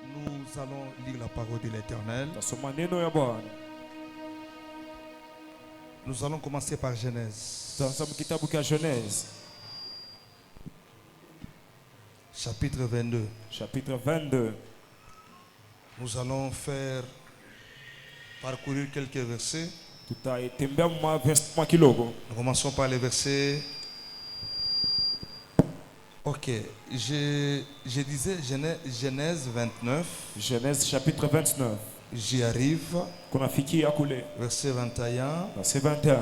Nous allons lire la parole de l'Éternel. Tasoma neno ya Bwana. Nous allons commencer par Genèse, Tasoma kitabu cha Genèse, chapitre 22. chapitre 22. Nous allons faire parcourir quelques versets. Tutaitembea mwa kidogo. Nous commençons par les versets. Ok, je disais Genèse 29. Genèse chapitre 29. J'y arrive. Kunafikia kule. Verset 21. Verset 21.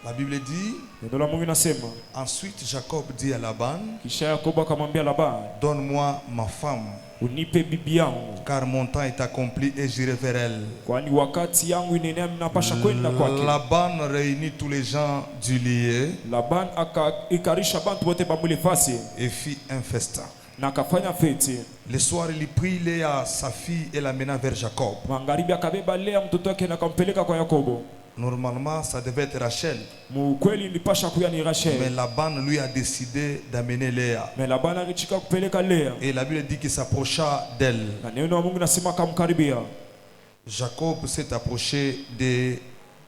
La Bible dit, Neno la Mungu inasema, ensuite Jacob dit à Laban, kisha Yakobo akamwambia Labani, donne-moi ma femme, unipe bibi yangu, car mon temps est accompli et j'irai vers elle. kwani wakati yangu inaenea ninapasha kwenda kwake. Laban réunit tous les gens du lieu Labani akaikarisha bantu wote bamuli fasi et fit un festin. na akafanya feti. Le soir, il prit Léa, sa fille, et l'amena vers Jacob. Magharibi akabeba Lea mtoto wake na akampeleka kwa Yakobo. Normalement, ça devait être Rachel, Mukweli ilipasha kuya ni mais Rachel. Laban lui a décidé d'amener Léa. Mais Labani alichika kupeleka Lea. Et la Bible dit qu'il s'approcha d'elle. Na neno la Mungu nasema akamkaribia. Jacob s'est approché de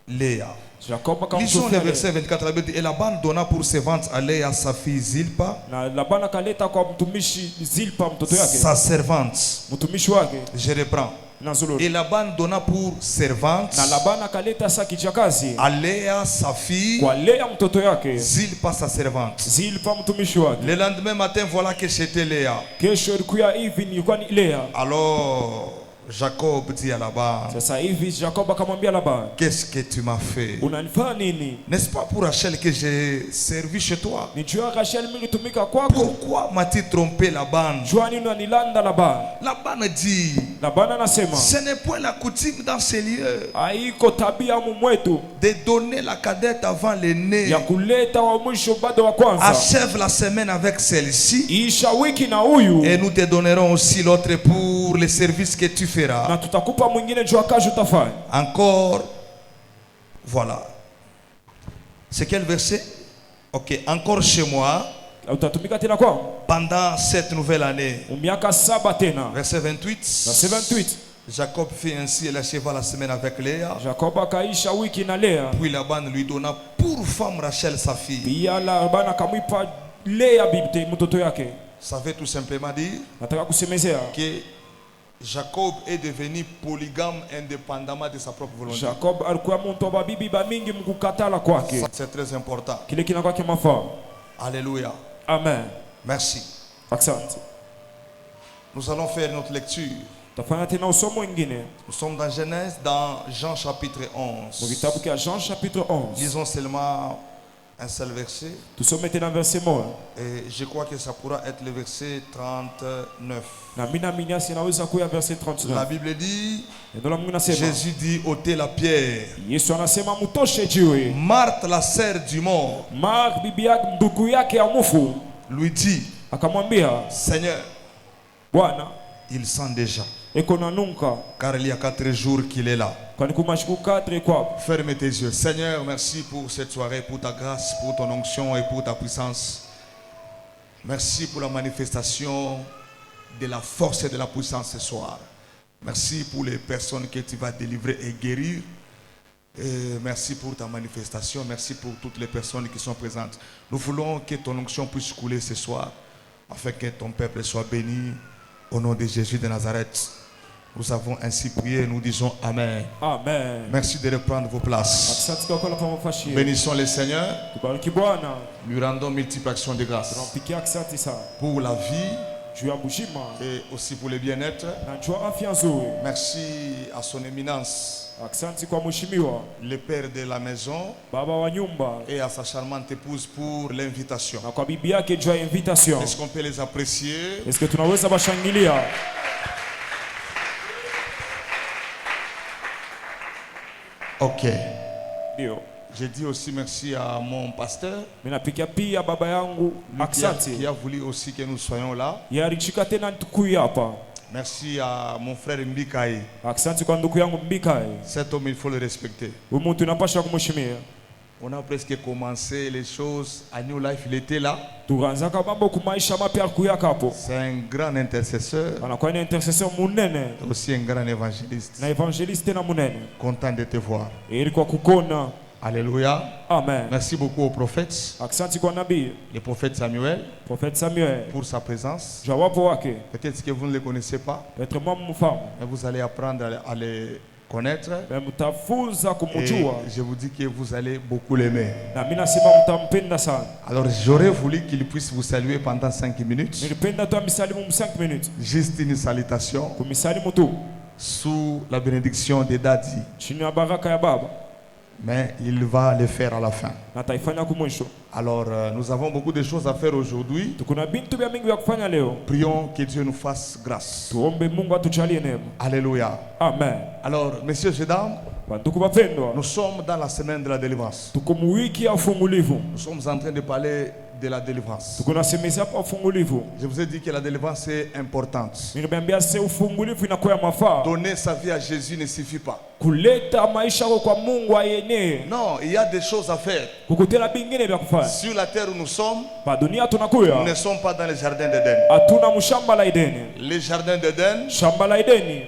Léa. Jacob Lisons le akamsofia verset 24. La Bible dit, et Laban donna pour servante à Léa sa fille Zilpa, na Labani akaleta kwa mtumishi Zilpa mtoto yake, sa servante. mtumishi wake Je reprends. na Zulu. Et Laban donna pour servante Na Labani akaleta sa kijakazi à Léa sa fille, kwa Lea mtoto yake, Zilpa sa servante. Zilpa mtumishi wake. Le lendemain matin, voilà que c'était Léa. Kesho ilikuwa hivi, ilikuwa ni Lea. Alors Jacob dit à Laban, Sasa hivi Jacob akamwambia Labani, qu'est-ce que tu m'as fait? unanifanya nini? N'est-ce pas pour Rachel que j'ai servi chez toi? Nijua Rachel mimi tumika kwako. Pourquoi m'as-tu trompé, Laban? Jua nini unanilanda Labani? Laban dit, Labani anasema, ce n'est point la coutume dans ces lieux haiko tabia mumwetu de donner la cadette avant l'aîné. ya kuleta wa mwisho bado wa kwanza. Achève la semaine avec celle-ci Isha wiki na huyu et nous te donnerons aussi l'autre pour les services que tu feras. na tutakupa mwingine juu ya kazi utafanya. Encore, voilà. C'est quel verset? Ok, encore chez moi, Utatumika tena kwa pendant cette nouvelle année. miaka 7 tena. Verset 28. Verset 28. Jacob fit ainsi, elle acheva la semaine avec Léa. Jacob akaisha wiki na Lea. Puis Laban lui donna pour femme Rachel sa fille. Pia Labani akamwipa Lea bibi mtoto yake. Ça veut tout simplement dire Nataka kusemezea que Jacob est devenu polygame indépendamment de sa propre volonté. Jacob alikuwa mtu wa bibi ba mingi mkukatala kwake. C'est très important. Kile kinakuwa kimafaa. Alléluia. Amen. Merci. Asante. Nous allons faire notre lecture. Tafanya tena usomo mwingine. Nous sommes dans Genèse, dans Jean chapitre 11. Mu kitabu cha Jean chapitre 11. Lisons seulement un seul verset. Tusome tena verset moja. Et je crois que ça pourra être le verset 39. Na mina minyasi inaweza kuya verset La 39. Bible dit, Neno la Mungu nasema, Jésus dit, ôtez la pierre. Yesu anasema mutoshe jiwe. Marthe, la sœur du mort, Mark bibi yake ndugu yake amufu lui dit, akamwambia, Seigneur, Bwana il sent déjà, eko na nunka car il y a 4 jours qu'il est là. kwani kumashiku 4 kwa. Ferme tes yeux. Seigneur, merci pour cette soirée, pour ta grâce, pour ton onction et pour ta puissance. Merci pour la manifestation de la force et de la puissance ce soir. Merci pour les personnes que tu vas délivrer et guérir. Et merci pour ta manifestation. Merci pour toutes les personnes qui sont présentes. Nous voulons que ton onction puisse couler ce soir, afin que ton peuple soit béni. Au nom de Jésus de Nazareth, nous avons ainsi prié, nous disons Amen. Amen. Merci de reprendre vos places. Asante kwa kwa mafashio. Bénissons le Seigneur. Tubariki Bwana. Lui rendons multiples actions de grâce Tunampikia asante sana pour la vie juu ya bujima et aussi pour le bien-être. na juu ya afya nzuri. Merci à son éminence, Asante kwa mheshimiwa le père de la maison, baba wa nyumba et à sa charmante épouse pour l'invitation. na kwa bibi yake juu ya invitation. Est-ce qu'on peut les apprécier? Est-ce que tunaweza bashangilia? Ok. Ndio. Je dis aussi merci à mon pasteur Mimi napikia pia baba yangu lui qui asante. a voulu aussi que nous soyons là. Yarichika tena tukuyu hapa. Merci à mon frère Mbikaï. Asante kwa ndugu yangu Mbikae. Cet homme, il faut le respecter. Huyu mtu unapaswa kumheshimia. On a presque commencé les choses à New Life, il était là. tukaanzaka mambo kumaisha mapya kuyaka hapo. C'est un grand intercesseur, Anakuwa ni intercesseur munene aussi un grand évangéliste. na evangeliste na munene. Content de te voir. Ilikuwa kukona. Alléluia. Amen. Merci beaucoup au prophète, Asante kwa nabii, le prophète Samuel, prophète Samuel. pour sa présence. Jawapo wake. Peut-être que vous ne le connaissez pas, Petre mwa mfahamu. mais vous allez apprendre à le connaître. Mtafunza Et kumjua. je vous dis que vous allez beaucoup l'aimer. Na mimi nasema mtampenda sana. Alors j'aurais voulu qu'il puisse vous saluer pendant 5 minutes. Nilipenda tu misalimu 5 minutes. Juste une salutation Kumisalimu tu. sous la bénédiction de Daddy. Chini ya baraka ya baba. Mais il va le faire à la fin. Na taifanya kumwisho. Alors nous avons beaucoup de choses à faire aujourd'hui. Tukuna bintu bya mingi vya kufanya leo. Prions que Dieu nous fasse grâce. Tuombe Mungu atujalie neema. Alléluia. Amen. Alors messieurs et dames, Banduku bapendwa. nous sommes dans la semaine de la délivrance. Tuko mu wiki ya ufungulivu. Nous sommes en train de parler de la délivrance. Tuko nasemeza hapa ufungulivu. Je vous ai dit que la délivrance est importante. Nimeambia se ufungulivu inakuwa ya mafaa. Donner sa vie à Jésus ne suffit pas. Kuleta maisha yako kwa Mungu ayenee. Non, il y a des choses à faire. Kukutela bingine vya kufanya. Sur la terre où nous sommes, Pa dunia nous tunakuya. ne sommes pas dans le jardin d'Éden. Hatuna mshamba la Edeni. Le jardin d'Éden, Shamba la Edeni.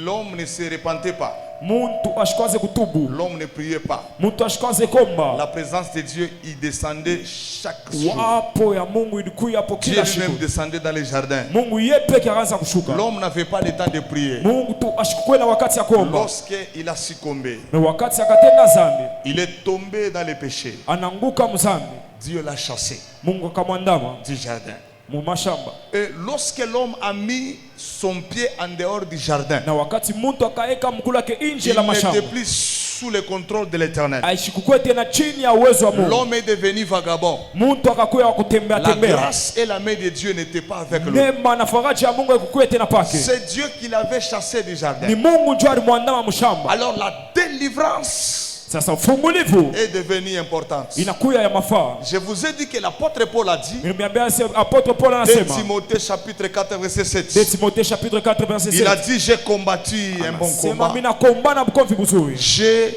l'homme ne se repentait pas. Muntu ashikwaze kutubu. L'homme ne priait pas. Muntu ashikwaze komba. La présence de Dieu, il descendait chaque jour. Wapo ya Mungu ilikuya hapo Dieu kila lui-même siku. descendait dans les jardins. Mungu yeye peke akaanza kushuka. L'homme n'avait pas le temps de prier. Mungu tu ashikukwela wakati ya kuomba. Lorsqu'il a succombé, Na wakati akatenda dhambi, il est tombé dans les péchés. ananguka mzambi. Dieu l'a chassé Mungu akamwandama du jardin. mu mashamba. Et lorsque l'homme a mis son pied en dehors du jardin, Na wakati muntu akaeka mkulu wake nje il la n'était mashamba, plus sous le contrôle de l'Éternel. aishikukwe tena chini ya uwezo wa Mungu. L'homme est devenu vagabond. Muntu akakuya wa kutembea La tembea. grâce et la main de Dieu n'étaient pas avec lui. Neema na faraja ya Mungu ikukuwe tena pake. C'est Dieu qui l'avait chassé du Ni jardin. Mungu ndio alimwandama mshamba. Alors la délivrance Sasa ufungulivu est devenue importante. inakuya ya mafaa. Je vous ai dit que l'apôtre Paul a dit, Nimeambia apôtre Paul de anasema Timothée chapitre 4 verset 7. de Timothée chapitre 4 verset Il a 7. dit, j'ai combattu un bon Sema combat. mimi nakombana mkomvi mzuri. J'ai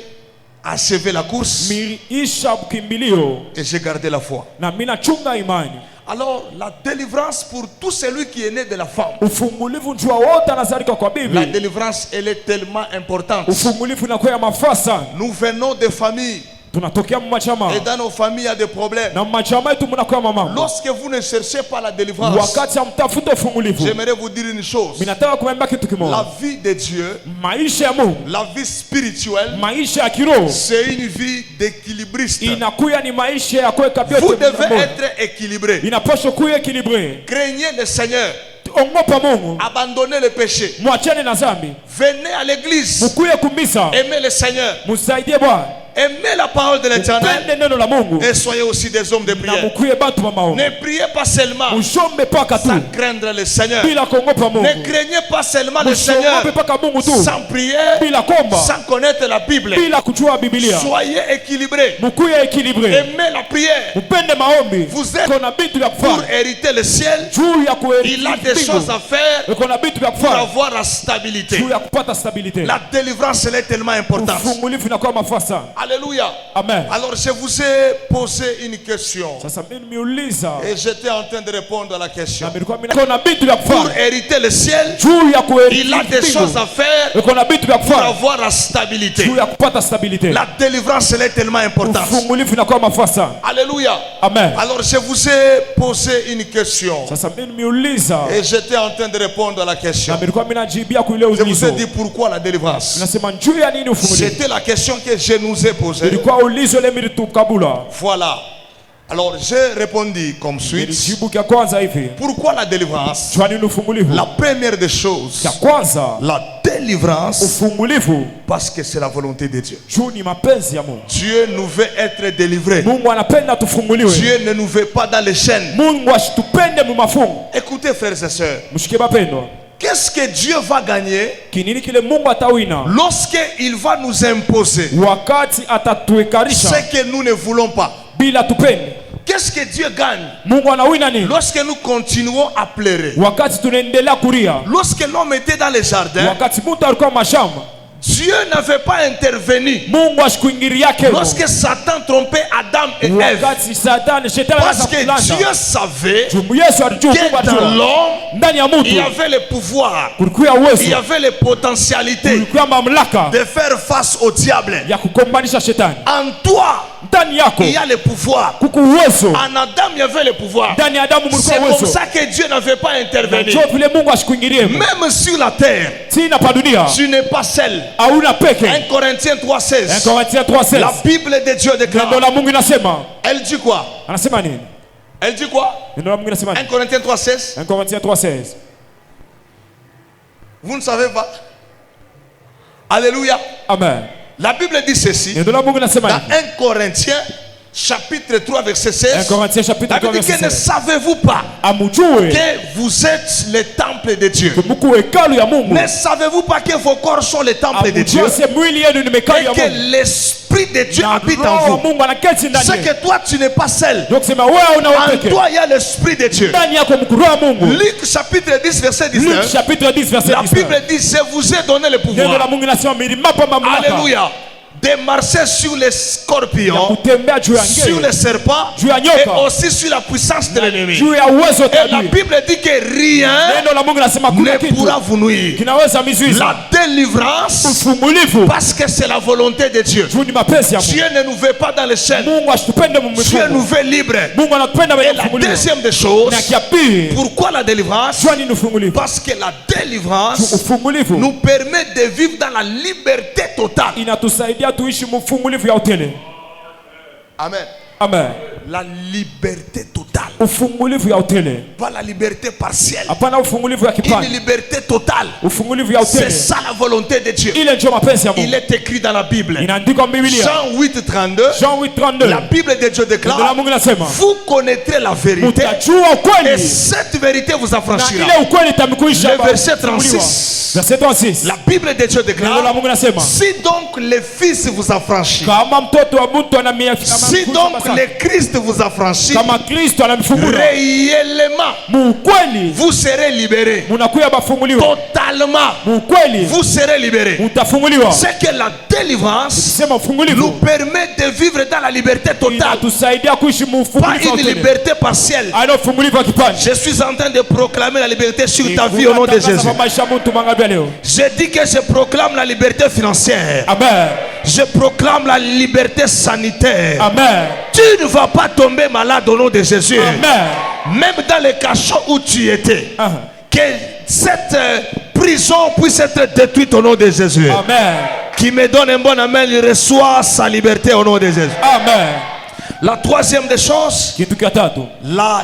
achevé la course Miisha mkimbilio et j'ai gardé la foi. na mimi nachunga imani. Alors la délivrance pour tout celui qui est né de la femme. Ufungulivu njua wote anazalika kwa La bibi. délivrance, elle est tellement importante. Ufungulivu inakuwa ya mafaa sana. Nous venons des familles Tunatokea machama et dans nos familles il y a des problèmes. na machama yetu mnakuwa mama. Lorsque vous ne cherchez pas la délivrance, Wakati amtafuta ufungulivu, j'aimerais vous dire une chose. mimi nataka kumwambia kitu La kimoja. vie de Dieu, Maisha ya Mungu, la vie spirituelle, maisha ya kiroho c'est une vie d'équilibriste. inakuya ni maisha ya kuweka Vous vyote devez pamoja. être équilibré. Inapaswa kuwa equilibre. Craignez le Seigneur. Ongopa Mungu, Abandonnez le péché. mwachane na dhambi. Venez à l'église. Mkuye kumisa, Aimez le Seigneur. msaidie Bwana. Aimez la parole de l'Éternel. Mpende neno la Mungu Et soyez aussi des hommes de na prière. mkuye batu wa maombi. Ne priez pas seulement Mshombe paka tu sans craindre le Seigneur. bila kuogopa Mungu. Ne craignez pas seulement le Seigneur Mshombe paka Mungu tu sans prière, bila komba, sans connaître la Bible. bila kujua Biblia. Soyez équilibrés. Mkuye equilibre. Aimez la prière. Mpende maombi. Vous êtes Kuna bitu vya pour kufanya. hériter le ciel. Juu ya Il a des choses à faire Kuna bitu vya pour kufanya. avoir la stabilité. Juu ya kupata stabilité. La délivrance elle est tellement importante. Ufungulivu inakuwa mafaa sana. Alléluia. Amen. Alors je vous ai posé une question Sasa mimi nimeuliza et j'étais en train de répondre à la na question. nilikuwa mimi kuna bitu vya Pour kufanya. hériter le ciel, Juu ya il a des choses à faire kuna bitu vya pour kufanya. avoir la stabilité. Juu ya kupata stabilité. La délivrance elle est tellement importante. Ufungulivu inakuwa mafaa sana. Alléluia. Amen. Alors je vous ai posé une question Sasa mimi nimeuliza et j'étais en train de répondre à la question. na nilikuwa mimi najibia kuile Je vous ulizo. ai dit pourquoi la délivrance. Nasema juu ya nini ufungulivu? C'était la question que je nous ai posée. Ilikuwa ulizo ile mimi tukabula. Voilà. Alors j'ai répondu comme suite. Nilijibu kia kwanza hivi. Pourquoi la délivrance? Juu ya nini ufungulivu? La première des choses, Kia kwanza la délivrance, ufungulivu parce que c'est la volonté de Dieu. juu ni mapenzi ya Mungu. Dieu nous veut être délivrés. Mungu anapenda tufunguliwe. Dieu ne nous veut pas dans les chaînes. Mungu asitupende mu mafungu. Écoutez frères et sœurs, Mshike bapendwa. qu'est-ce que Dieu va gagner Kinini kile Mungu atawina lorsqu'il va nous imposer wakati atatuekarisha ce que nous ne voulons pas? bila tupende? Qu'est-ce que Dieu gagne Mungu anawina nini lorsque nous continuons à pleurer? wakati tunaendelea kuria? Lorsque l'homme était dans les jardins, Wakati mtu alikuwa mashamba, Dieu n'avait pas intervenu Mungu ashikuingilia kemo lorsque Satan trompait Adam et Ève. wakati Satan shetani Parce que anakulanda Dieu savait Mungu Yesu alijua Mungu que dans alijua l'homme, ndani ya il y mtu avait le pouvoir, kulikuwa il uwezo y avait les potentialités kulikuwa mamlaka de faire face au diable. ya kukombanisha shetani En toi, ndani yako il y a le pouvoir. kuko uwezo En Adam, il y avait le pouvoir. ndani ya Adamu C'est mulikuwa comme uwezo ça que Dieu n'avait pas intervenu. ndio vile Mungu ashikuingilie Même sur la terre, sina pa dunia tu n'es pas seul. hauna peke 1 Corinthiens 3,16. 1 Corinthiens 3:16 La Bible de Dieu neno déclare. la Mungu inasema Elle dit quoi? anasema nini Elle dit quoi? neno la Mungu inasema 1 nini Corinthiens 3,16. 1 Corinthiens 3:16 Vous ne savez pas? Alléluia. amen La Bible dit ceci. neno la Mungu inasema Dans nini 1 Corinthiens chapitre 3 verset 1 16. Corinthiens chapitre La 3 Bible dit verset que ne 16 savez-vous pas amujue que vous êtes le temple de Dieu? muko hekalu ya Mungu Ne savez-vous pas que vos corps sont le temple de Dieu? amujue se mwili yenu ni hekalu Et ya que Mungu l'Esprit de Dieu na habite en roho wa vous. Mungu anaketi ndani C'est yenu que toi tu n'es pas seul. donc sema wewe una En peke toi il y a l'Esprit de Dieu. ndani yako mko roho wa Mungu Luc chapitre 10 verset Luc 19. chapitre 10 verset La 19 Bible dit je vous ai donné le neno la pouvoir. Mungu inasema milimapa mamlaka Alléluia. De marcher sur les ya scorpions, kutembea juu ya sur ngeli les serpents juu ya et nyoka aussi sur la puissance de l'ennemi. juu ya uwezo wa Et la adui Bible dit que rien neno la Mungu inasema kuna ne kitu pourra vous nuire. kinaweza mizuiza La délivrance, ufungulivu parce que c'est la volonté de Dieu. juu ni mapenzi ya Mungu Dieu ne nous veut pas dans les chaînes. Mungu asitupende Dieu nous mmifungo veut libres. Mungu anatupenda Et wenye la kufunguliwa deuxième des choses, na kia pili pourquoi la délivrance? jua nini ufungulivu Parce que la délivrance ufungulivu nous permet de vivre dans la liberté totale. inatusaidia tuishi mfungulivu ya utele Amen. amen La liberté totale. ufungulivu ya utele Pas la liberté partielle. hapana ufungulivu ya Une kipande liberté totale. ufungulivu ya C'est utele ça la volonté de Dieu. ile ndio mapenzi ya Il Mungu est écrit dans la Bible. inaandikwa Biblia Jean 8, 32. Jean 8:32 La Bible de Dieu neno la déclare, Mungu inasema vous connaîtrez la vérité mtajua et ukweli cette vérité vous na affranchira. ile ukweli itamkuisha Le verset 36. verset 36 La Bible de Dieu neno la déclare, Mungu inasema si donc le Fils vous affranchit, kama mtoto wa mtu si donc le Christ vous affranchit, kama Kristo anamfungula réellement mukweli vous serez libérés. munakuya bafunguliwa Totalement, mukweli vous serez libérés. mutafunguliwa C'est que la délivrance sema nous ufungulivu permet de vivre dans la liberté totale, inatusaidia kuishi pas mufungulivu wa une utele liberté partielle. ana ufungulivu wa kipande Je suis en train de proclamer la liberté sur ta vie au nom de Jésus. kwa maisha ya mtu mangabia leo Je dis que je proclame la liberté financière. amen Je proclame la liberté sanitaire. amen Tu ne vas pas tomber malade au nom de Jésus. amen Même dans le cachot où tu étais. Que cette prison puisse être détruite au nom de Jésus. amen Qui me donne un bon amen, il reçoit sa liberté au nom de Jésus. amen La troisième des choses, kitu kia tatu la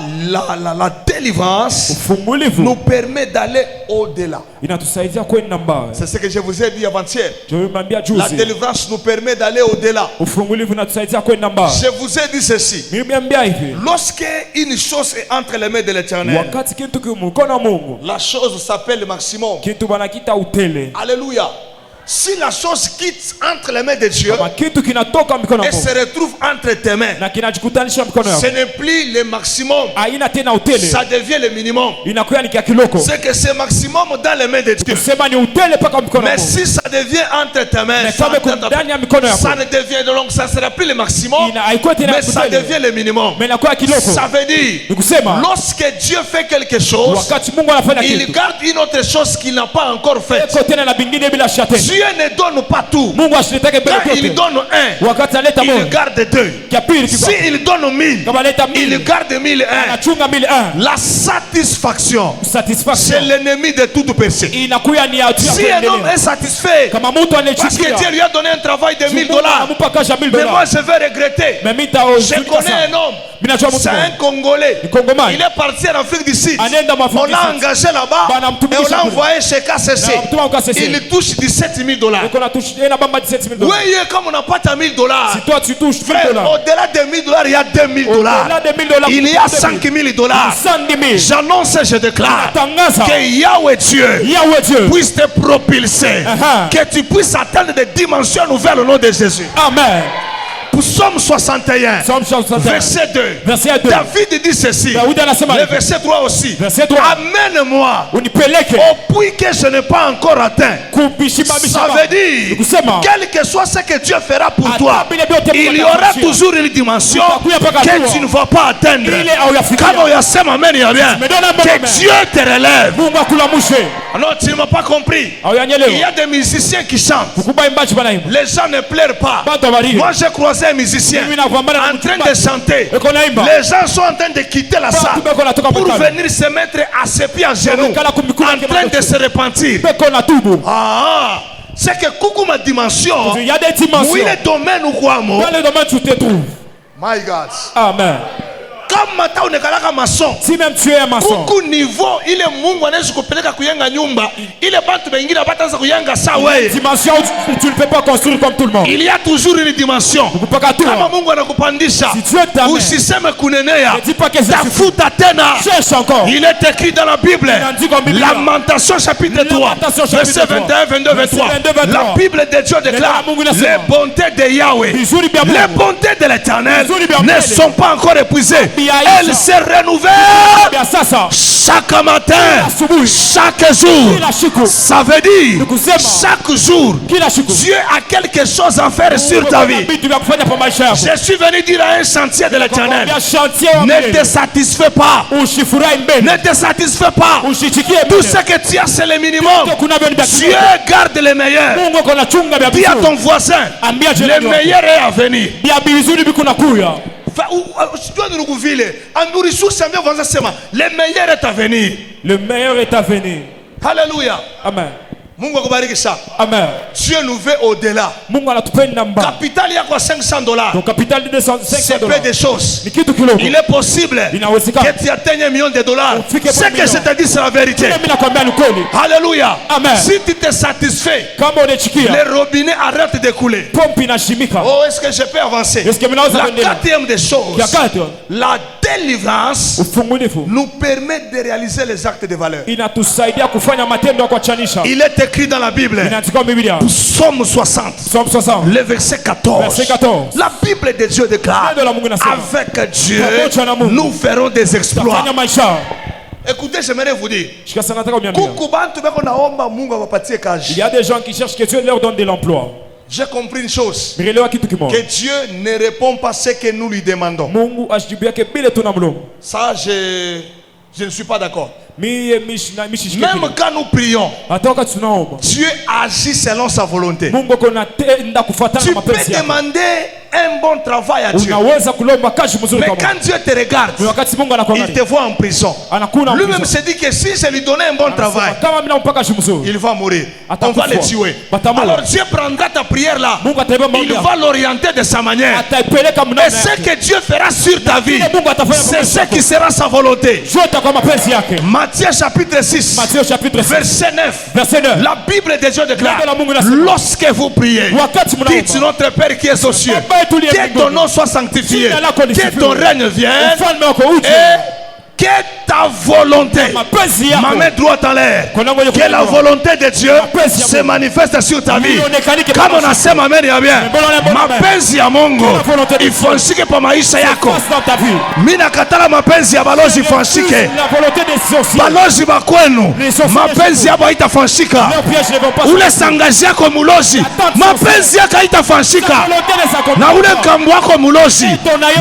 délivrance ufungulivu nous permet d'aller au-delà. inatusaidia kwenda mbali C'est ce que je vous ai dit avant-hier. nimemwambia La juzi délivrance nous permet d'aller au-delà. ufungulivu inatusaidia kwenda mbali Je vous ai dit ceci. nimemwambia hivi Lorsque une chose est entre les mains de l'Éternel, wakati kitu kimkono wa Mungu la chose s'appelle le maximum. kitu banakita utele Alléluia. Si la chose quitte entre les mains de Dieu kama kitu kinatoka mikono ya et se Mungu retrouve entre tes mains, na kinajikutanisha mikono ce yako n'est plus le maximum, haina tena utele ça devient le minimum. inakuwa ni kia kiloko C'est que c'est maximum dans les mains de Dieu. kusema ni utele mpaka mikono ya Mais Mungu si ça devient entre tes mains, na kama iko ndani ya mikono ça yako ne devient donc ça sera plus le maximum, ina haikuwa tena mais ça utele devient le minimum. mais inakuwa kiloko Ça veut dire, ni kusema lorsque Dieu fait quelque chose, wakati Mungu anafanya il kitu garde une autre chose qu'il n'a pas encore faite. eko tena na bingine bila shateni Dieu ne donne pas tout. Mungu ashitake mbele Quand il kote donne un, wakati aleta il moja garde deux. kia pili kiko S'il donne 1000, kama aleta il mili garde 1001. anachunga mili La satisfaction, c'est satisfaction l'ennemi de toute péché. inakuya ni ya Si un homme est satisfait, kama mtu parce que Dieu anachukia lui a donné un travail de 1000 dollars, anamupa kasha $1000 mais moi je vais regretter. mais mita Je connais un homme, c'est un Congolais. Mkongomani Il est parti en Afrique du Sud. anaenda On mafundi l'a engagé là-bas Bana et mtumikisha on l'a kule. envoyé chez KCC. Na mtuma kwa KCC. Il touche 17 000 dollars. uko na tushi ina bamba $17,000 Oui, comme on n'a pas ta 1000 dollars. si toi tu touches Frère, $1000 au-delà de 1000 dollars, il y a 2000 dollars. au-delà de $1000 Il y a 5000 dollars. 110,000 J'annonce et je déclare tangaza que Yahweh Dieu Yahweh Dieu puisse te propulser. Uh-huh. Que tu puisses atteindre des dimensions nouvelles au nom de Jésus. amen Psaume 61, Psalm 61. verset 2. Verset 2. David dit ceci. Daudi anasema Le verset 3 aussi. Verset 3. Amène-moi unipeleke au puits que je n'ai pas encore atteint. Ça veut dire, Nikusema, quel que soit ce que Dieu fera pour Ata toi, vile vyote Mungu il y aura atakupatia. toujours une dimension Utakuya mpaka que hatua tu ne vas pas atteindre. ile hauyafikia. Kama uyasema amen, il y a bien. Tumedona mbele Que mbele. Dieu te relève. Mungu akulamushe. Non, tu ne m'as pas compris. Il y Hauyanyelewa. a des musiciens qui chantent. Kukuba imbaji banaimba. Les gens ne pleurent pas. Batu habariri. Moi, j'ai croisé un musicien Mimi nakwambana na en train mchungaji. de chanter. Eko naimba. Les gens sont en train de quitter la salle beko natoka pour mkutano. venir se mettre à ses pieds en genoux, Wamekala kumikula en train de se repentir. Beko na tubu. Ah, c'est que coucou ma dimension. Il y a des dimensions. Où il est domaine ou quoi, moi? Dans le domaine tu te trouves. My God. Amen. Comme mata unekalaka maçon. Si même tu es un maçon. Kuku niveau ile Mungu anaweza kupeleka kuyenga nyumba ile bantu bengine bataanza kuyenga sawa wewe. Dimension où tu ne peux pas construire comme tout le monde. Il y a toujours une dimension. Kama Mungu anakupandisha Si Dieu t'amène, usiseme kunenea. ne dis pas que c'est Tafuta tena. cherche encore. Il est écrit dans la Bible. Lamentation chapitre 3 Lamentation, verset chapitre 21, 22, 23. 22, 23. La Bible de Dieu déclare les bontés de Yahweh, Bizuri bya Mungu. les bontés de l'Éternel Bizuri bya ne Mungu. sont pas encore épuisées. Biaisha. Elles se renouvellent Bien sasa. chaque matin, Asubuhi. chaque jour. Kila siku. Ça veut dire Nikusema. chaque jour Kila siku. Dieu a quelque chose à faire sur ta vie. Vitu vya kufanya kwa maisha yako. Je suis venu dire à un chantier de l'Éternel, Kwa chantier wa ne mbele. te satisfais pas. Usifurahi mbele. Ne te satisfais pas. Ushichikie Tout mbele. ce que tu as, c'est le minimum. Kuna vya Dieu garde le meilleur. Mungu kona chunga vya Dis à vizuri. ton voisin, Ambia le jirani wako. meilleur est à venir. Vya vizuri bikuna kuya. Le meilleur est à venir. Le meilleur est à venir. Alléluia. Amen. Mungu akubariki sana. Amen. Dieu nous veut au-delà. Mungu anatupenda mbali. Capital yako $500. Ton capital de C'est peu de choses. ni kitu kidogo. Il est possible Inawezekana. que tu atteignes $1 million. Ufike Ce que je te dis, c'est la vérité. Mimi nakwambia ni kweli. Alléluia. Amen. Si tu te satisfais, Kama unachikia les robinets arrêtent de couler. pompi inashimika. Oh, est-ce que je peux avancer? Est-ce que mnaweza La kuendelea? quatrième des choses, Ya kati la délivrance ufungulifu nous permet de réaliser les actes de valeur. inatusaidia kufanya matendo ya kuachanisha. Il est écrit dans la Bible, Inaandikwa Biblia. Psaume 60, Psalm 60. le verset 14. Verset 14. La Bible de Dieu déclare, Neno la Mungu inasema, avec Dieu, pamoja na Mungu, nous ferons des exploits. Tafanya maisha. Écoutez, j'aimerais vous dire, Shika sana nataka uniambie. kuku bantu beko naomba Mungu awapatie Il kazi. y a des gens qui cherchent que Dieu leur donne de l'emploi. J'ai compris une chose, Mirelewa kitu kimoja. que Dieu ne répond pas ce que nous lui demandons. Mungu ashijibu yake bila tunamlomba. Ça, je ne suis pas d'accord. Mie mishishike. Même quand nous prions, Hata wakati tunaomba. Dieu agit selon sa volonté. Mungu kona tenda kufuatana Tu na peux mapenzi yake. demander un bon travail à Dieu. Unaweza kulomba kazi mzuri Mais kama. quand Dieu te regarde, Ni wakati Mungu il anakuangalia. te voit en prison. Anakuna Lui-même se dit que si je lui donnais un bon travail, Kama mimi nampa kazi mzuri. il va mourir. Attends, On va le toutefois. tuer. Batamoa. Alors Dieu prendra ta prière là. Mungu atabeba maombi Il yako. va l'orienter de sa manière. Ataipeleka Et mnana ce yake. que Dieu fera sur ta vie, Mungu atafanya c'est mapenzi ce yako. qui sera sa volonté. Zote kwa mapenzi yake. Matthieu chapitre 6, Matthieu chapitre 6 verset 9. verset 9. La Bible de Dieu déclare, Neno la Mungu nasema, lorsque vous priez, wakati mnaomba, dites notre Père qui est aux cieux, Baba yetu uliye que ton mbinguni, nom soit sanctifié, jina lako que lisifiwe, ton règne vienne ufalme wako uje, et que ta volonté, mapenzi ma yako main droite en l'air, Kuna ngoja que la kuelewa. volonté de Dieu Mapenzi ya se Mungu. manifeste sur ta vie. Ionekane Kama kama unasema amen ya bien, mapenzi ya Mungu Kila volonté de Dieu. ifanyike pa maisha yako. passe dans ta vie. Mimi nakatala mapenzi ya balozi ifanyike. La volonté des sorciers. Balozi bakwenu mapenzi yabo haitafanyika. Leurs pièges ne vont pas Ule sangazi yako mulozi mapenzi yako haitafanyika. La volonté ne s'accomplit Na ule pas. mkambo wako mulozi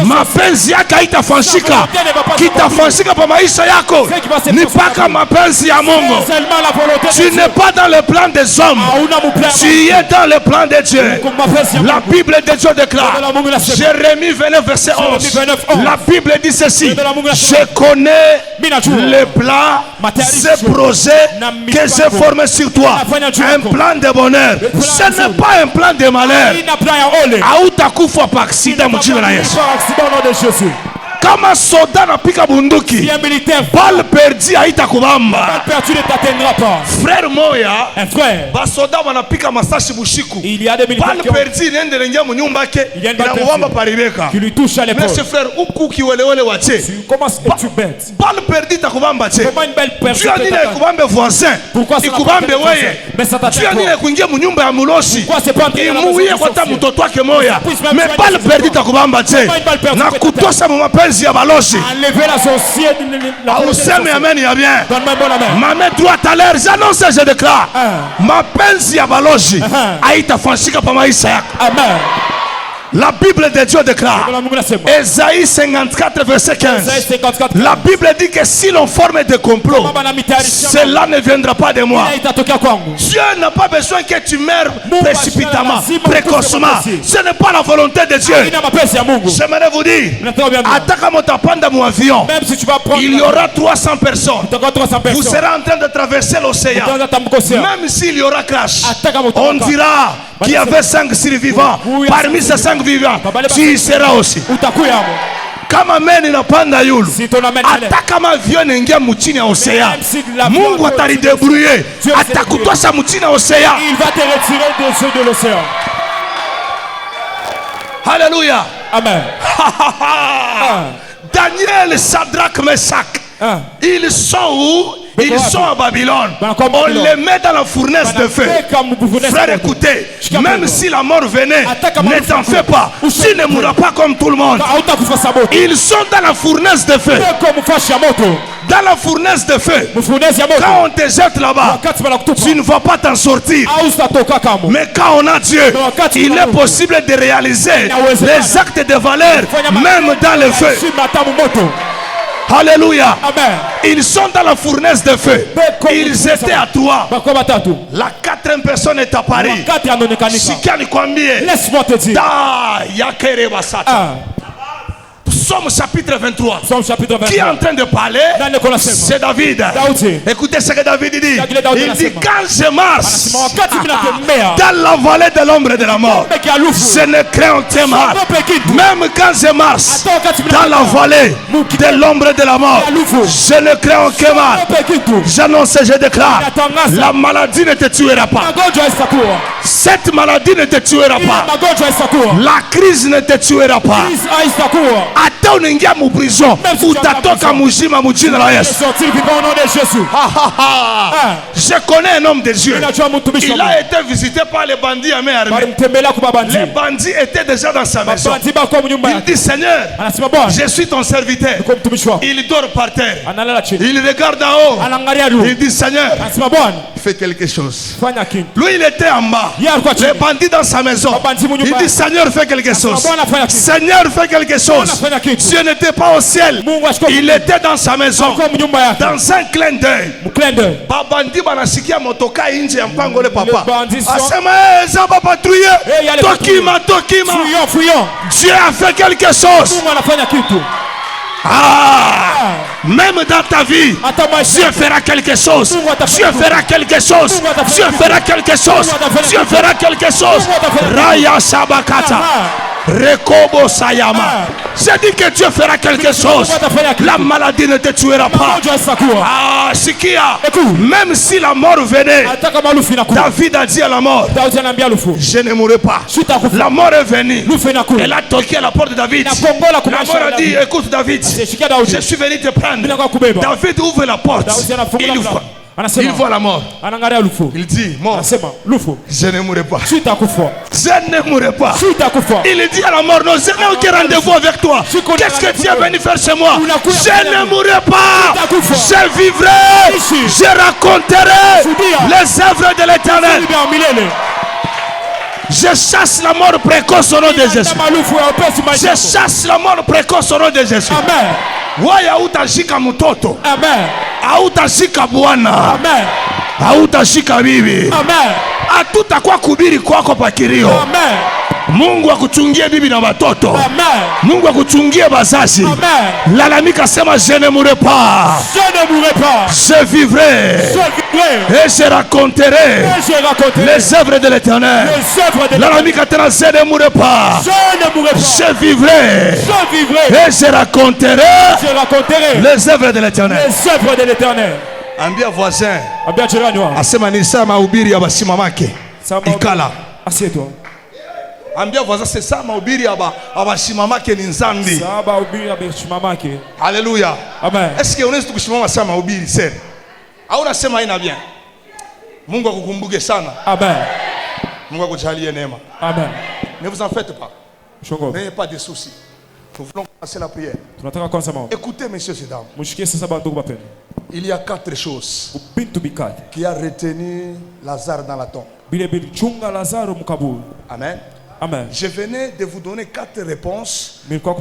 mapenzi yako haitafanyika. Kitafanyika pa maisha yako ni paka mapenzi ya Mungu. Seulement la volonté Tu de n'es pas dans le plan des hommes, Hauna mupla. tu es dans le plan de Dieu. Mapenzi ya La Mungu. Bible de Dieu déclare, Neno la Mungu nasema. Jérémie 29 verset 11, 29, 11. la Bible dit ceci, Neno la Mungu nasema. je connais Mimi najua. les plans, Matayarisho. ces projets Na que j'ai mipango. formés sur toi, Nafanya juu un yako. plan de bonheur. plan Ce n'est nzuri. pas un plan de malheur. Haina plan ya ole. Hautakufa pa accident mjini la Yesu. Par accident au nom de Jésus. Kama soda napika bunduki, Si un militaire balle perdue haitakubamba. perdu ne t'atteindra pas. Frère moya, Un frère, basoda wanapika masashi bushiku. il y a des militaires Balle perdue inaenda ingia munyumba yake, Il y a une balle inamwamba perdue. paribeka. qui lui touche à l'épaule. Monsieur frère, huku kiwelewele wache. Tu commences et tu bêtes. Balle perdue itakubamba che. Comment une belle Dieu personne nini peut t'atteindre? ikubambe voisin, Pourquoi cela ikubambe peut être weye, Mais ça t'attaque tu toi. as kuingia munyumba ya muloshi. Pourquoi c'est pas entrer dans la maison Imuye du kwa ta sorcier? mtoto wake moya. Puisse même Mais soigner pas le ses perdu enfants. takubamba tse. Pas une balle perdue Na que kutosha mu mapenzi ya baloshi. Enlever la sorcière. Auseme amen ya bien. Donne-moi un bon amen. Ma main droite à l'air, j'annonce et je déclare. Mapenzi ya baloshi haitafanyika pa maisha yako. Amen. La Bible de Dieu déclare, Ésaïe 54 verset 15, la Bible dit que si l'on forme des complots, cela ne viendra pas de moi. Dieu n'a pas besoin que tu meurs précipitamment, précocement. Ce n'est pas la volonté de Dieu. J'aimerais vous dire, avion, il y aura 300 personnes. Vous serez en train de traverser l'océan. Même s'il y aura crash, on dira qu'il y avait 5 survivants. Parmi ces 5 vivants, tu y seras aussi. Kama meni inapanda yulu, hata kama avion inaingia mchini ya ocean, Mungu atalidebrouiller, atakutosha mchini ya ocean. Il va te retirer de l'océan. Alléluia. Amen. Daniel, Shadrach, Meshach, ils sont où? Ils sont à Babylone. On les met dans la fournaise de feu. Frère, écoutez, même si la mort venait, ne t'en fais pas. Tu ne mourras pas comme tout le monde. Ils sont dans la fournaise de feu. Dans la fournaise de feu. Quand on te jette là-bas, tu ne vas pas t'en sortir. Mais quand on a Dieu, il est possible de réaliser les actes de valeur même dans le feu. Alléluia. Amen. Ils sont dans la fournaise de feu. Ils étaient à 3. La 4e personne est à Paris. Laisse-moi te dire. Psaume chapitre 23. Qui est en train de parler? C'est David. Écoutez ce que David dit. Il dit, quand je marche dans la vallée de l'ombre de la mort, je ne crains aucun mal. Même quand je marche dans la vallée de l'ombre de la mort, je ne crains aucun mal. J'annonce et je déclare, la maladie ne te tuera pas. Cette maladie ne te tuera pas. La crise ne te tuera pas. Hata unaingia mu prison, utatoka mzima mjina la Yesu. Je connais un homme de Dieu. Il a été visité par les bandits à main armée. Les bandits étaient déjà dans sa maison. Il dit, Seigneur, je suis ton serviteur. Il dort par terre. Il regarde en haut. Il dit, Seigneur, fais quelque chose. Lui, il était en bas. Les bandits dans sa maison. Il dit, Seigneur, fais quelque chose. Seigneur, fais quelque chose. Dieu n'était pas au ciel. Il était dans sa maison. Dans un clin d'œil. Babandi banasikia motoka nje ya mpango le papa. Asema eza ba patrouiller. Tokima. Dieu a fait quelque chose. Même dans ta vie, Dieu fera quelque chose. Dieu fera quelque chose. Dieu fera quelque chose. Dieu fera quelque chose. Raya Sabakata. Rekobo Sayama. J'ai dit que Dieu fera quelque chose. La maladie ne te tuera pas. Sikia. Même si la mort venait, David a dit à la mort, je ne mourrai pas. La mort est venue. Elle a toqué à la porte de David. La mort a dit, écoute David, je suis venu te prendre. David ouvre la porte. Il voit la mort. Il dit, mort, je ne mourrai pas. Je ne mourrai pas. Il dit à la mort, non, je n'ai aucun rendez-vous avec toi. Qu'est-ce que tu es venu faire chez moi? Je ne mourrai pas. Je vivrai. Je raconterai les œuvres de l'Éternel. Je chasse la mort précoce au nom de Jésus. Je chasse la mort précoce au nom de Jésus. Amen. Waya utashika mtoto. Amen. Hautashika bwana. Amen. Hautashika bibi. Amen. Hatutakuwa kubiri kwako pakirio. Amen. Mungu akuchungie bibi na watoto. Amen. Mungu akuchungie bazazi. Amen. Lalamika sema je ne mourrai pas. Je ne mourrai pas. Je vivrai. Et je raconterai les œuvres de l'Éternel. Lalamika tena je ne mourrai pas. Je vivrai. Et je raconterai les œuvres de l'Éternel. Les œuvres de l'Éternel. Ambia voisin. Ambia jirani wako. Asema ni saa mahubiri ya basimamake. Ikala. Assieds-toi. Ambia voisin, c'est ça mahubiri ya basimamake ni nzambi. Saa mahubiri ya basimamake. Alléluia. Amen. Est-ce que unaweza kusimama saa mahubiri sasa? Au unasema haina bien? Mungu akukumbuke sana. Amen. Mungu akujalie neema. Amen. Ne vous en faites pas. Shongo. N'ayez pas de soucis. Nous voulons commencer la prière. Tunataka kwanza maombi. Écoutez, messieurs et dames. Mushikie sasa bandugu bapendwa. Il y a 4 choses Bintu bikate. qui a retenu Lazare dans la tombe. Bile bilichunga Lazaro mukaburi. Amen. Amen. Je venais de vous donner 4 réponses Milikuwa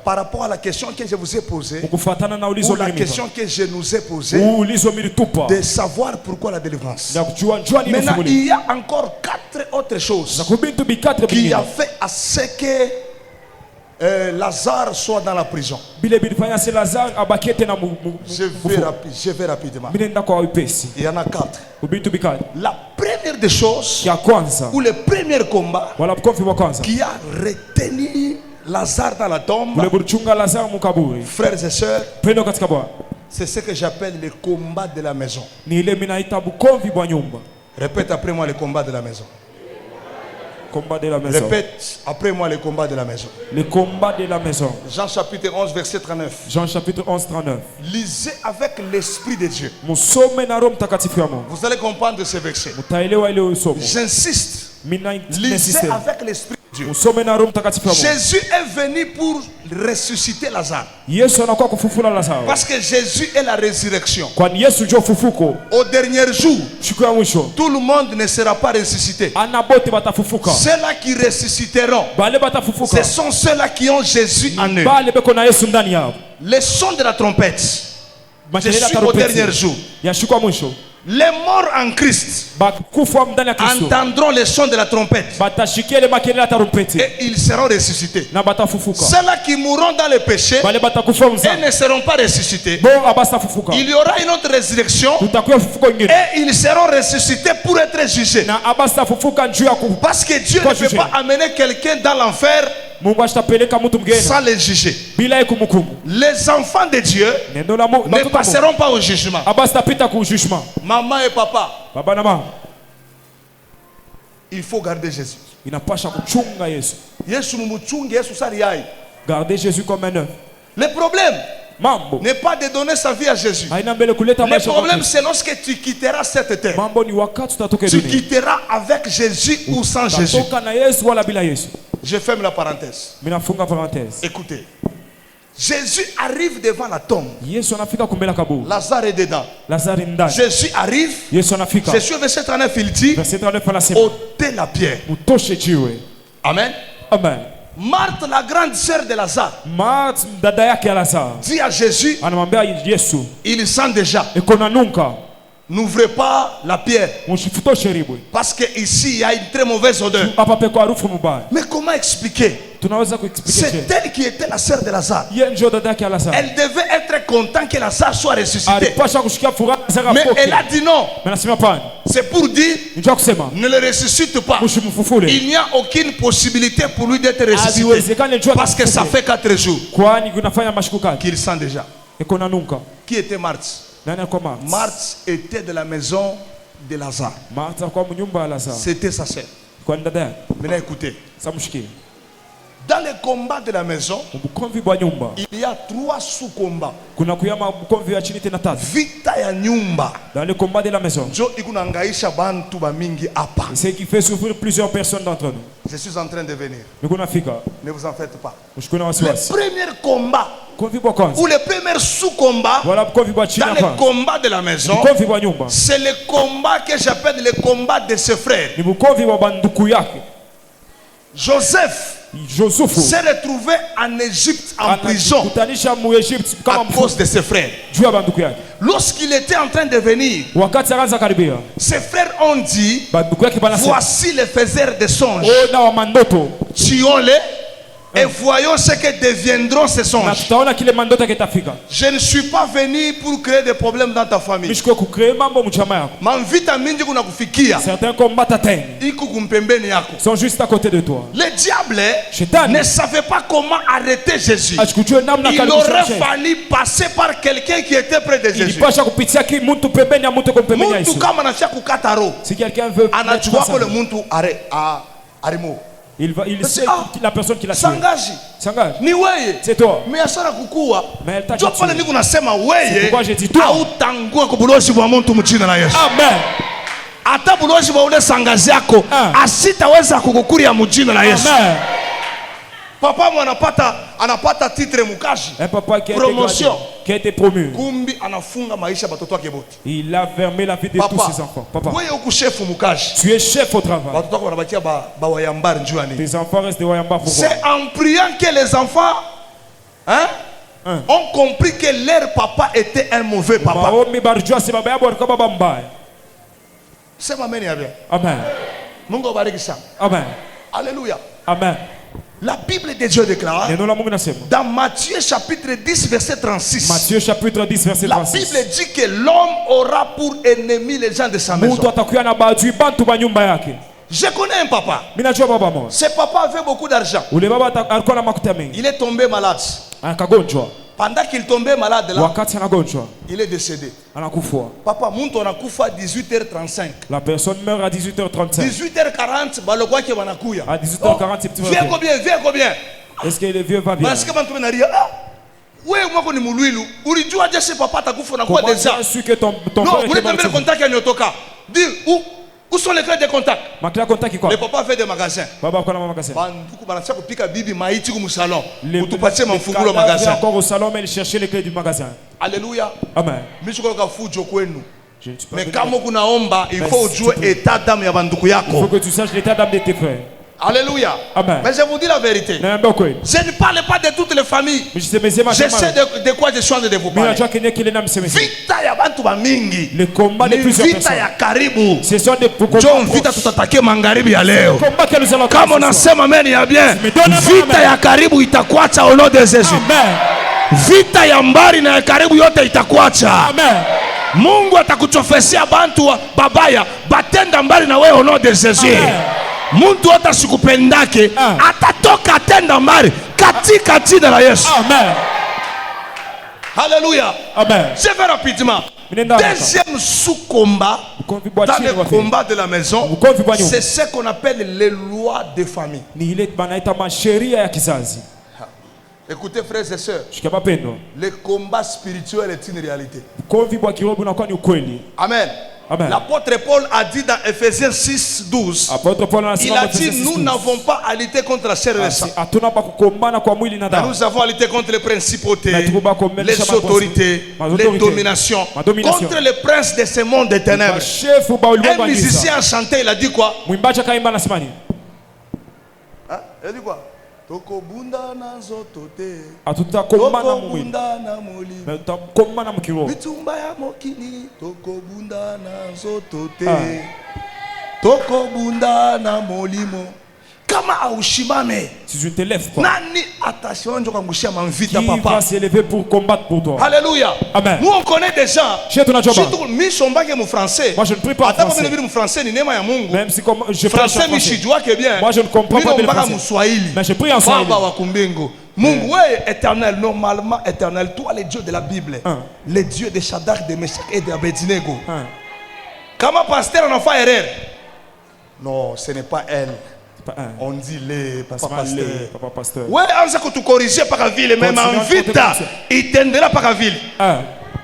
par rapport à la question que je vous ai posée, kufuatana na ulizo ou la mlinipa. question que je nous ai posée, Ulizo militupa. de savoir pourquoi la délivrance. Na kujua njua nini Maintenant, fumuli. il y a encore 4 autres choses Na kubintu bikate qui bingine. a fait à ce que Lazare soit dans la prison. Bile bilifanya se Lazaro abakie tena Je vais rapidement. Binenda kwa wepesi. Il y en a 4. Ubintu bikate. La première des choses, Ya kwanza. ou le premier combat Wala mkofi wa kwanza. qui a retenu Lazare dans la tombe, Bile bilichunga Lazaro mukaburi. frères et sœurs, Pendo katika Bwana. c'est ce que j'appelle le combat de la maison. Ni ile minaita bukomvi bwa nyumba. Répète après moi le combat de la maison. Combat de la maison. Répète après moi le combat de la maison. Le combat de la maison. Jean chapitre 11 verset 39. Jean chapitre 11 39. Lisez avec l'Esprit de Dieu. Musome na Roho Mtakatifu ya Mungu. Vous allez comprendre ce verset. Mutaelewa ile usomo. J'insiste. Mina Lisez insiste. avec l'Esprit de Dieu. Musome na Roho Mtakatifu ya Mungu. Jésus est venu pour ressusciter Lazare. Yesu anakuwa kufufula Lazaro. Parce que Jésus est la résurrection. Kwani Yesu ndio fufuko. Au dernier jour, Siku ya mwisho. tout le monde ne sera pas ressuscité. Ana bote batafufuka. Ceux-là qui ressusciteront, Bale batafufuka. ce sont ceux-là qui ont Jésus en eux. Bale beko na Yesu ndani yao. Le son de la trompette. Je Makelele ya suis au tarumbeti. dernier jour. Ya siku ya mwisho. Les morts en Christ Bakufa ndani ya Kristo. entendront le son de la trompette Batashikia ile makelele ya tarumbeti. et ils seront ressuscités. Na batafufuka. Ceux-là qui mourront dans le péché Bale batakufa et mzaa. ne seront pas ressuscités, Bo abastafufuka. il y aura une autre résurrection Tutakuwa fufuko ingine. et ils seront ressuscités pour être jugés. Na abastafufuka njuu ya Parce que Dieu ne peut pas amener quelqu'un dans l'enfer Mungu atapeleka mtu mgeni sans le juger. bila kumhukumu. Les enfants de Dieu Neno la Mungu ne passeront pas au jugement. abastapita ku jugement. Maman et papa, Baba na mama il faut garder Jésus. inapasha kuchunga Yesu. Yesu mumuchunge, Yesu sali yai. Garder Jésus comme un œuf. Le problème Mambo n'est pas de donner sa vie à Jésus. haina mbele kuleta Le maisha kwa problème, Kristo. c'est lorsque tu quitteras cette terre. Mambo ni wakati tutatoka Tu dunia. quitteras avec Jésus ou sans Jésus. Tatoka na Yesu wala bila Yesu. Je ferme la parenthèse. Minafunga parenthèse. Écoutez. Jésus arrive devant la tombe. Yesu anafika kumbela kaburi. Lazare est dedans. Lazari ndani. Jésus arrive. Yesu anafika. Jésus, verset 39, il dit, Verset 39 anasema ôtez la pierre. utoshe jiwe. Amen. Amen. Marthe, la grande sœur de Lazare, Martha dada yake ya Lazaro dit à Jésus, anamwambia Yesu, il sent déjà, iko na nunka, n'ouvrez pas la pierre. mshifutoshe ribwe. Parce qu'ici, il y a une très mauvaise odeur. Hapa peko harufu mbaya. Mais comment expliquer? Tunaweza kuexpliquer. C'est elle qui était la sœur de Lazare. Yeye ndio dada yake ya Lazaro. Elle devait être contente que Lazare soit ressuscité. Alipasha kushikia furaha Lazaro Mais apoke. elle a dit non. Mais nasema pana. C'est pour dire, Njoo kusema ne le ressuscite pas. mshimfufule. Il n'y a aucune possibilité pour lui d'être ressuscité. Haziwezekani njoo Parce que ça fait 4 jours kwani kunafanya mashuku kake. qu'il sent déjà. Iko na nunka. Qui était Marthe? Nani alikuwa Martha? Marthe était de la maison de Lazare. Martha alikuwa mnyumba ya Lazaro. C'était sa sœur. Kwa dada yake. Maintenant écoutez. Samshikie. Dans le combat de la maison, Mbukomvi bwa nyumba. il y a 3 sous-combats. Kuna kuyama mbukomvi ya chini tena tatu. Vita ya nyumba. Dans le combat de la maison. Jo ikunangaisha bantu bamingi hapa. C'est qui fait souffrir plusieurs personnes d'entre nous. Je suis en train de venir. Niko nafika. Ne vous en faites pas. Mshikona Le wasiwasi. premier combat Komvi bwa kwanza. ou le premier sous-combat Wala mkomvi bwa chini dans hapa. le combat de la maison, Mkomvi bwa nyumba. c'est le combat que j'appelle le combat de ses frères. Ni mkomvi wa banduku yake. Joseph Josefu. s'est retrouvé en Égypte en prison Kutanisha mu Egypt kama à cause de ses frères. juu ya banduku yake. Lorsqu'il était en train de venir, Wakati akaanza karibia. ses frères ont dit, Banduku yake banasema. voici les faiseurs de songes. Oh na wa mandoto. Tuons-les et voyons ce que deviendront ces Na songes. tutaona kile mandoto kitafika. Je ne suis pas venu pour créer des problèmes dans ta famille. Mishiko kucreer mambo mchama yako. Mamvita mingi kuna kufikia Certains combats t'atteignent. iko kumpembeni yako. Sont juste à côté de toi. Le diable Shetani. ne savait pas comment arrêter Jésus. Achukujue namna Il karibisha aurait Yesu. fallu passer par quelqu'un qui était près de Jésus. Ilipasha kupitia ki mtu pembeni ya mtu pembeni ya Muntu Yesu. kama anafia kukata roho, Si quelqu'un veut anachukua kule muntu arimo. il sait la personne qui l'a tué. Sangaji, Sangage. ni weye. C'est toi. Mais asara kukua. Mais elle t'a Jo pale tué. niko nasema C'est weye pourquoi j'ai dit toi. au tangue kubuloshi bwa muntu mchina na Yesu. Amen. hata bulozi wa ule sangazi yako asitaweza kukukuria mjina la Yesu. Amen. Papa mwa anapata titre mukaji. Un papa qui a promotion, qui a été promu. kumbi anafunga maisha batoto wake bote. Il a fermé la vie de tous ses enfants. Papa, wewe uko chef mukaji. tu es chef au travail. Batoto wako wanabakia ba wayambari njoo ani. Tes enfants restent de Wayamba pour C'est en priant que les enfants ont compris que leur papa était un mauvais papa. Maombi barjua si baba yabo alikuwa baba mbaya. Sema amen ya bien. Amen. Mungu abariki sana. Amen. Alléluia. Amen. La Bible de Dieu déclare Neno la Mungu nasema. dans Matthieu chapitre 10 verset 36. Matthieu chapitre 10 verset La 36. Bible dit que l'homme aura pour ennemi les gens de sa maison. Mtu atakuwa na badui bantu ba nyumba yake. Je connais un papa. Mimi najua baba mmoja. Ce papa avait beaucoup d'argent. Ule baba alikuwa na makuta mengi. Il est tombé malade. Akagonjwa. Pendant qu'il tombait malade là, Wakati anagonjwa, il est décédé. anakufa. Papa, muntu anakufa à 18h35. La personne meurt à 18h35. 18h40, balokwa ki wanakuya. À 18h40, c'est petit. Viens combien, viens combien. Est-ce que le vieux va bien? Parce que bantu benaria, wewe mwako ni mulwilu, ulijua je papa atakufa na kwa Comment déjà. tu as su que ton Non, frère vous était êtes le contact à Nyotoka. Dis où sont les clés de contact? Ma clé de contact est quoi? Le papa fait des magasins. Baba kwa na magasin. Banduku banacha kupika bibi maiti ku salon. Les Utupatie mafungulo cadavres magasin. encore au salon, mais il cherchait les clés du magasin. Alléluia. Amen. Mishiko ka fujo kwenu. Je ne suis pas Mais venu. kama kunaomba, il faut ujue état d'âme ya banduku Il faut yako. que tu saches l'état d'âme de tes frères. Alléluia. Amen. Mais je vous dis la vérité. Naambia kweli. Je ne parle pas de toutes les familles. Je sais De quoi je suis en train de vous Mimi parler. najua kenye kile na msemesi. Vita ya bantu ba mingi. Le combat de Ni plusieurs vita ya personnes. karibu. Ce sont des John vita tutatake magharibi ya leo. combat que nous allons Kama unasema amen ya bien. Vita ya karibu itakuacha au nom de Jésus. Amen. Vita ya mbali na ya karibu yote itakuacha. Amen. Mungu atakuchofesia bantu wa babaya batenda mbali na wewe au nom de Jésus. Muntu hata sikupendake atatoka atenda mbali katika jina la Yesu. Amen. Alléluia. Amen. Je vais rapidement. Deuxième sous-combat dans le combat de la maison, c'est ce qu'on appelle les lois de famille. Ni ile banaita masheria ya kizazi. Écoutez frères et sœurs, Shikamapendo. le combat spirituel est une réalité. Konvi bwa kirobo na kwa ni ukweli. Amen. Amen. L'apôtre Paul a dit dans Ephésiens 6, 12, Apôtre Paul il a dit nous n'avons pas à lutter contre la chair et le sang. Hatuna pa kukombana kwa mwili na damu. Nous avons à lutter contre les principautés, les les autorités, les dominations, contre les princes de ce monde des ténèbres. Un musicien a chanté, il a dit quoi? Mwimbaji akaimba nasema nini? Il a dit quoi? Tokobunda na nzoto te. Hatutakombana mwili. Tokobunda na molimo. Mais tutakombana mkiroho. Bitumba ya mokili. Tokobunda na nzoto te. Tokobunda na molimo. Kama aushimame, si je ne te lève pas, nani attention njo kangushia manvita qui papa va s'élever pour combattre pour toi? Alléluia. Amen. Nous on connaît déjà. Surtout mishombake mu français. Moi je ne prie pas en français. Attends, mu français ni neema ya Mungu. Même si comme je prie en français. Bien. Moi je ne comprends pas le français. Mais je prie en swahili. Baba wa kumbingu. Mungu wewe éternel, normalement éternel, toi les dieux de la Bible. Les dieux de Shadrach, de Meshach et de Abednego. Comment pasteur on a fait erreur? Non, ce n'est pas elle. On dit les papa pasteur. Ouais, on sait que tu corriges par la ville, même en vita, il t'endera par la ville.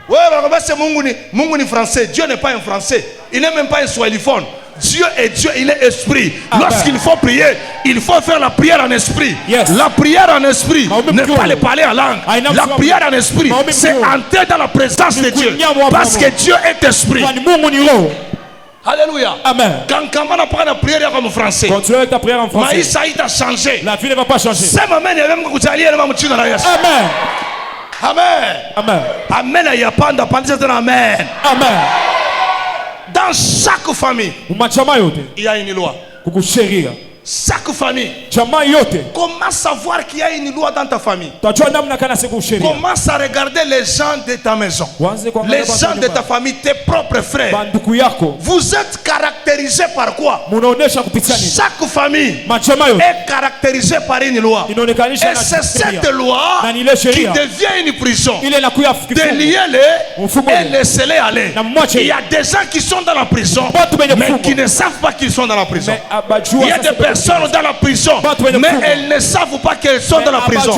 Ouais, c'est Mungu ni français. Dieu n'est pas un français. Il n'est même pas un swahiliphone. Dieu est Dieu, il est esprit. Lorsqu'il faut prier, il faut faire la prière en esprit. La prière en esprit, ne pas le parler en langue. La prière en esprit, c'est entrer dans la présence de Dieu. Parce que Dieu est esprit. Alléluia. Amen. Quand on apprend la prière en français, continue avec ta prière en français. Maïs a changé. La vie ne va pas changer. Amen. Amen. Amen. Amen. Amen. Il y a pas de amen. Amen. Dans chaque famille, il y a une loi. Chaque famille. Comment savoir qu'il y a une loi dans ta famille? Commence à regarder les gens de ta maison, les gens de ta famille, tes propres frères. Vous êtes caractérisés par quoi? Chaque famille est caractérisée par une loi. Et c'est cette loi qui devient une prison. Déliez-les et laissez-les aller. Il y a des gens qui sont dans la prison, mais qui ne savent pas qu'ils sont dans la prison. Il y a des personnes personnes dans la prison, mais elles ne savent pas qu'elles sont dans la prison.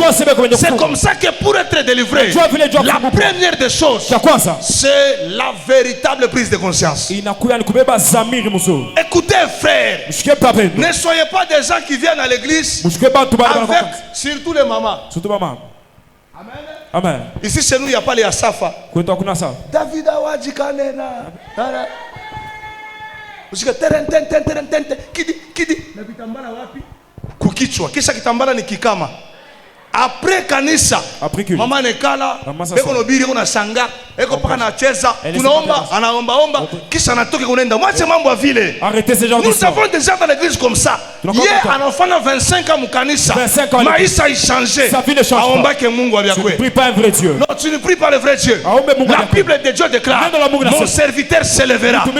C'est comme ça que pour être délivré, la première des choses, c'est la véritable prise de conscience. Écoutez frères, ne soyez pas des gens qui viennent à l'église avec surtout les mamans. Amen. Amen. Ici chez nous il n'y a pas les Asafa. David Awadji Kanena. Kidi na kitambala wapi? Kukichwa. Kisha kitambala ni kikama. Après kanisa, mama nekala, beko nobiri kuna sanga, eko paka na cheza, tunaomba, anaomba, kisha anatoka kunaenda. Mwache mambo ya vile. Arrêtez ce genre de choses. Nous avons des gens dans l'église comme ça. Hier, un enfant de 25 ans mukanisa. Maïs a changé. Aomba que Mungu tu ne pries pas un vrai Dieu. Non, tu ne pries pas le vrai Dieu. La Bible de Dieu déclare, mon serviteur s'élèvera. La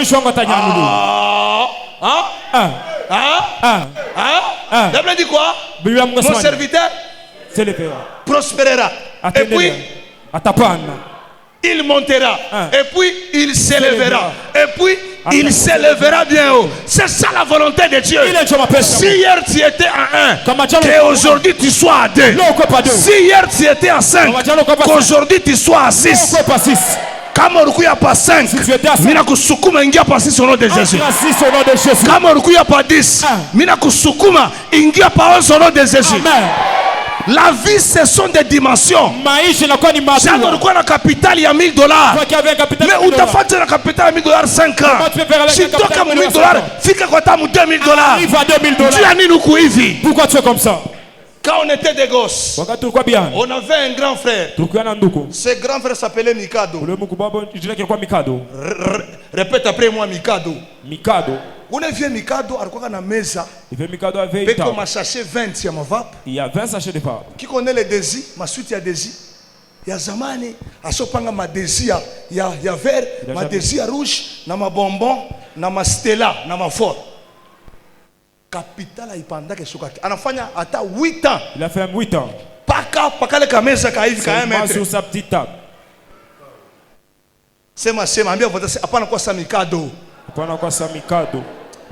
Bible dit quoi? Mon serviteur prospérera. Et puis, il montera. Et puis, il s'élèvera. Et puis, il s'élèvera bien haut. C'est ça la volonté de Dieu. Si hier tu étais à 1, qu'aujourd'hui tu sois à 2. Si hier tu étais à 5, qu'aujourd'hui tu sois à 6. Kama ulikuwa pa 5, mina kusukuma ingia pa 6 au nom de Jésus. Kama ulikuwa pa 10, mina kusukuma ingia pa 11 au nom de Jésus. La vie, ce sont des dimensions. J'ai un capital, il y a $1000. Mais où tu as fait un capital, $1000 5 ans. Si tu as $1000, fique quoi tu as $2000. Tu as ni nous couivi. Pourquoi tu es comme ça? Quand on était des gosses, on avait un grand frère. Ce grand frère s'appelait Mikado. Répète après moi, Mikado. On a vu Mikado alikuwa na meza. Mikado avait peko masachet 20 ya mavapo. Il y a 20 sachets de vape. Qui connaît les dési, ma suite ya dési. Ya zamani asopanga ma dési ya vert, ma dési rouge, na ma bonbon, na ma stella, na ma fort. Capital ipanda ke sukaki. Anafanya ata 8 ans. Il a fait 8 ans. Paka le kameza ka hivi ka 1 mètre. Sur sa petite table. Sema ambia vote hapana kwa Mikado. Hapana kwa Mikado.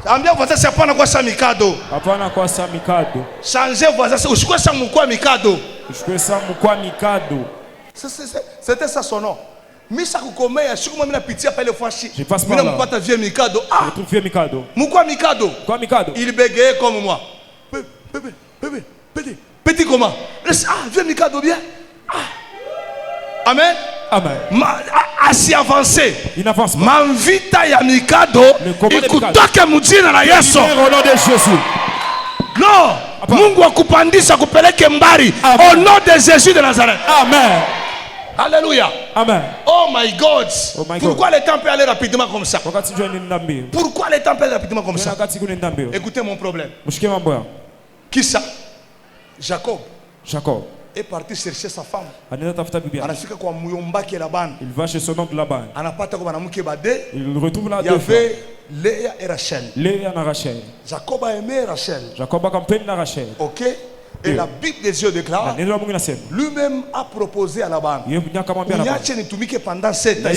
Ambia vote hapana kwa Mikado. Hapana kwa Mikado. Changer voisin usikwe sa mkwa Mikado. Usikwe sa mkwa Mikado. C'était ça son nom. Misa kukomea siku mimi napitia pale fashi. Mimi nampata vieux Mikado. Je trouve vieux Mikado. Mkwa Mikado. Kwa Mikado. Il bégayait comme moi. Petit comment? Vieux Mikado bien. Amen. Amen. Asi avancé. Il n'avance pas. Manvita ya Mikado ikutoke mjina la Yesu. Au nom de Jésus. Non. Mungu akupandisha kupeleke mbali au nom de Jésus de Nazareth. Amen. Alléluia. Amen. Oh my God. Pourquoi le temps peut aller rapidement comme ça? Pourquoi le temps peut aller rapidement comme ça? Écoutez mon problème. Qui ça? Jacob est parti chercher sa femme. Il va chez son oncle Laban. Il retrouve là deux femmes. Il y avait Léa et Rachel. Léa et Rachel. Jacob a aimé Rachel. Jacob a compris Rachel. Ok. Et la Bible des Dieu déclare, lui-même a proposé à Laban. Pendant 7 ans.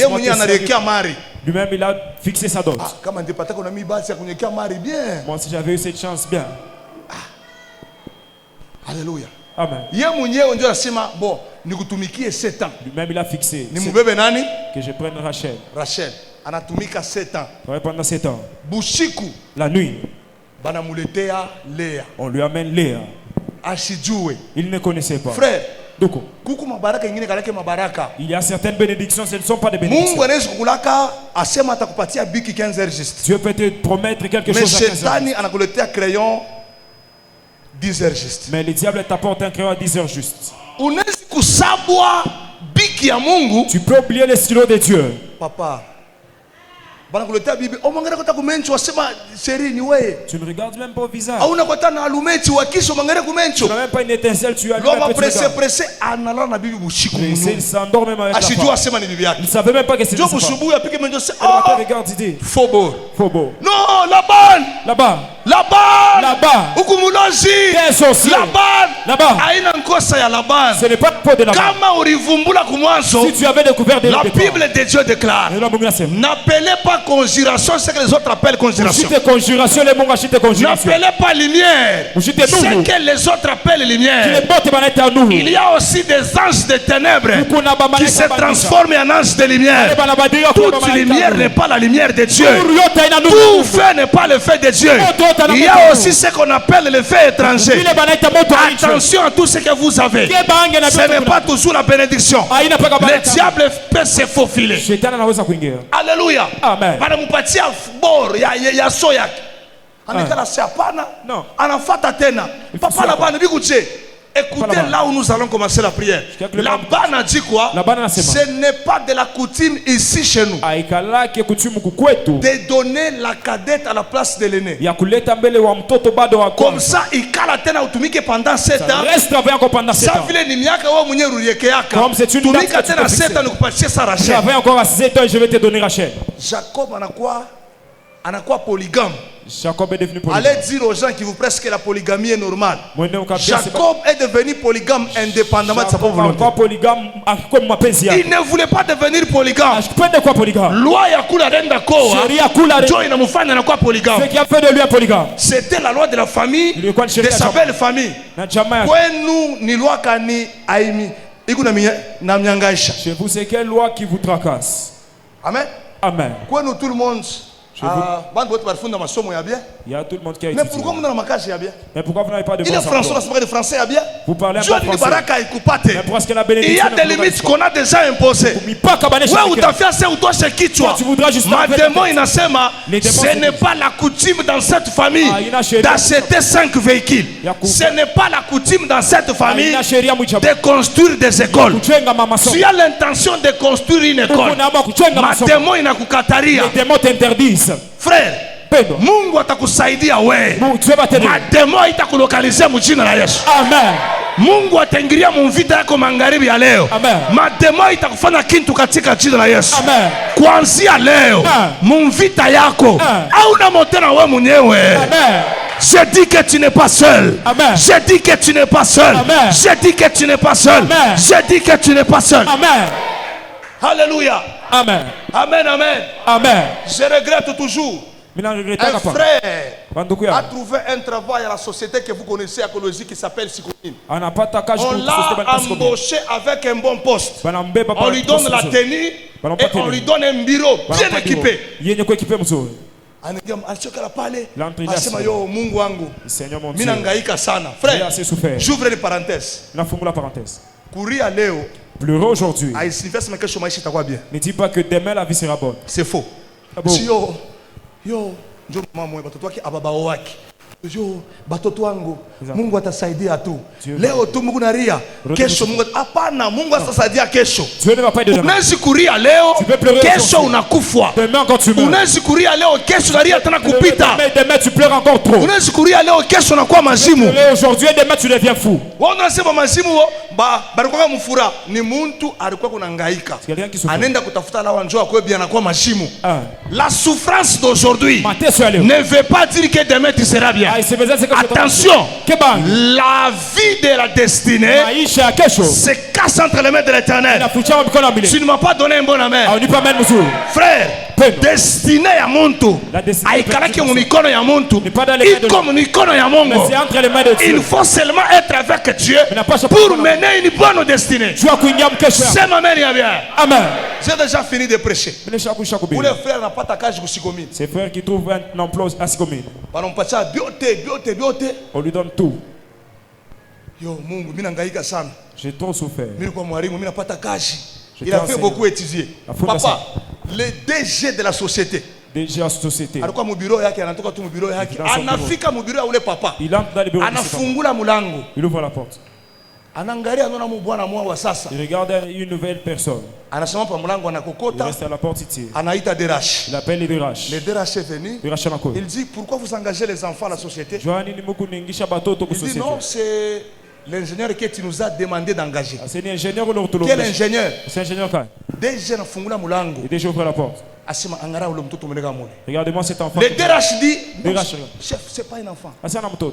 Lui-même il a fixé sa dot. Moi si j'avais eu cette chance bien. Alléluia. Amen. Lui-même il a fixé que je prenne Rachel. Rachel. Anatumika 7 ans. Pendant 7 ans. Bushiku. La nuit. Léa. On lui amène Léa. Il ne connaissait pas. Frère. Il y a certaines bénédictions, ce ne sont pas des bénédictions. Dieu peut te promettre quelque chose à 15 heures. 10 heures juste. Mais le diable t'apporte un crayon à 10 heures juste. Tu peux oublier les stylos de Dieu. Papa. Tu ne regardes même pas au visage. Tu n'as même pas une étincelle, tu as il s'endort même avec la femme. Il ne savait même pas que c'était sa femme. Regarde, il dit Fobo. Non, Laban. Là-bas. Laban. Là-bas. Ukumulozi. T'es un sorcier. Laban. Là-bas. Aina nkosa ya Laban. Ce n'est pas le pot de Laban. Kama ulivumbula kumwanzo. Si tu avais découvert des La Bible de Dieu déclare. N'appelez pas conjuration ce que les autres appellent conjuration. N'appelez pas lumière ce que les autres appellent lumière. Il y a aussi des anges de ténèbres qui se transforment en anges de lumière. Toute lumière n'est pas la lumière de Dieu. Tout feu n'est pas le feu de Dieu. Il y a aussi ce qu'on appelle le feu étranger. Attention à tout ce que vous avez. Ce n'est pas toujours la bénédiction. Le diable peut se faufiler. Alléluia. Amen. Banamupatia bor ya soya. Anekala si hapana. Anafuata tena. Papa Laban bikuche. Écoutez là où nous allons commencer la prière. Laban a dit quoi? Ce n'est pas de la coutume ici chez nous de donner la cadette à la place de l'aîné. Comme ça, il kala tena utumike pendant 7 ans. Ça vile ni miaka wa mwenye ruyekeaka. Tumika tena 7 ans nukupatie sa Rachel. J'avais encore 7 ans et je vais te donner Rachel. Jacob anakuwa polygame. Jacob est devenu polygame. Allez dire aux gens qui vous prêchent que la polygamie est normale. Jacob est devenu polygame indépendamment de sa propre volonté. Il ne voulait pas devenir polygame. Loi ya kula renda koa. Joe inamufanya anakuwa polygame. Ce qui a fait de lui un polygame. C'était la loi de la famille, de sa belle famille. Kwenu ni loi kani aimi. Iku na mnyangaisha. Chez vous, c'est quelle loi qui vous tracasse? Amen. Amen. Kwenu tout le monde. Il y a tout le monde qui a étudié. Mais pourquoi vous n'avez pas de bien? Mais pourquoi vous n'avez pas de Il est français, de français à bien. Vous parlez un peu français. Il y a des limites qu'on a déjà imposées. Tu voudras juste ce n'est pas la coutume dans cette famille d'acheter 5 véhicules. Ce n'est pas la coutume dans cette famille de construire des écoles. Tu as l'intention de construire une école. Matemo inakukataria. Les démons t'interdisent. Frère, Mungu atakusaidia wewe. Mademo itakulokalize mjina la Yesu. Amen. Mungu ataingilia mvita yako magharibi ya leo. Amen. Mademo itakufanya kitu katika jina la Yesu. Amen. Kuanzia leo, mvita yako hauna motena wewe mwenyewe. Amen. Je dis que tu n'es pas seul. Amen. Je dis que tu n'es pas seul. Amen. Je dis que tu n'es pas seul. Amen. Je dis que tu n'es pas seul. Amen. Alléluia. Amen. Amen, amen. Amen. Je regrette toujours. Un frère a trouvé un travail à la société que vous connaissez à Colosie qui s'appelle Sycomine. On l'a embauché avec un bon poste. On lui donne la tenue et on lui donne un bureau bien équipé. Frère, j'ouvre une parenthèse. Courir Léo. Pleurer aujourd'hui ne dis pas que demain la vie sera bonne. C'est faux. Yo, maman, yo, batoto wangu Mungu atasaidia tu. Leo tu Mungu naria, kesho Mungu hapana, Mungu atasaidia kesho. Unaweza kuria leo, kesho unakufa. Unaweza kuria leo, kesho naria tena kupita. Demain tu pleures encore trop. Unaweza kuria leo, kesho unakuwa mazimu. Aujourd'hui demain tu deviens fou. Wao unasema mazimu barikuwa mfura ni muntu alikuwa kunahangaika. Anaenda kutafuta lawa njoo kwa bien anakuwa mazimu. La souffrance d'aujourd'hui ne veut pas dire que demain tu seras bien. Attention, la vie de la destinée se casse entre les mains de l'Éternel. Tu ne m'as pas donné un bon amen. Frère, destinée ya muntu aikalaki mu mikono ya muntu iko mu mikono ya Mungu. Il faut seulement être avec Dieu pour mener une bonne destinée. C'est ma mère ya bien. Amen. J'ai déjà fini de prêcher. Pour les frères n'a pas ta cage kusikomine. Ces frères qui trouvent un emploi à Sikomine. On lui donne tout. Yo Mungu mimi nangaika sana. J'ai trop souffert. Mimi kwa mwalimu mimi napata kazi. Il a fait beaucoup étudier. Papa, le DG de la société. DG la société. Alikuwa mu bureau yake anatoka tu mu bureau yake. Anafika mu bureau ya ule papa. Il entre dans le bureau. Anafungula mulango. Il ouvre la porte. Anangalia anaona mu bwana mwa wa sasa. Il regarde une nouvelle personne. Anasema pa mulango anakokota. Il reste à la porte ici. Anaita DRH. Il appelle les DRH. Le DRH est venu. Il dit pourquoi vous engagez les enfants à la société? Il dit non, c'est l'ingénieur que tu nous as demandé d'engager. C'est l'ingénieur ou quel ingénieur? C'est ingénieur quand? Déjà na fungula mulango. Et déjà ouvert la porte. Asema angara ule mtoto mwenega mule. Regardez-moi cet enfant. Le DRH dit chef, c'est pas un enfant. C'est un homme.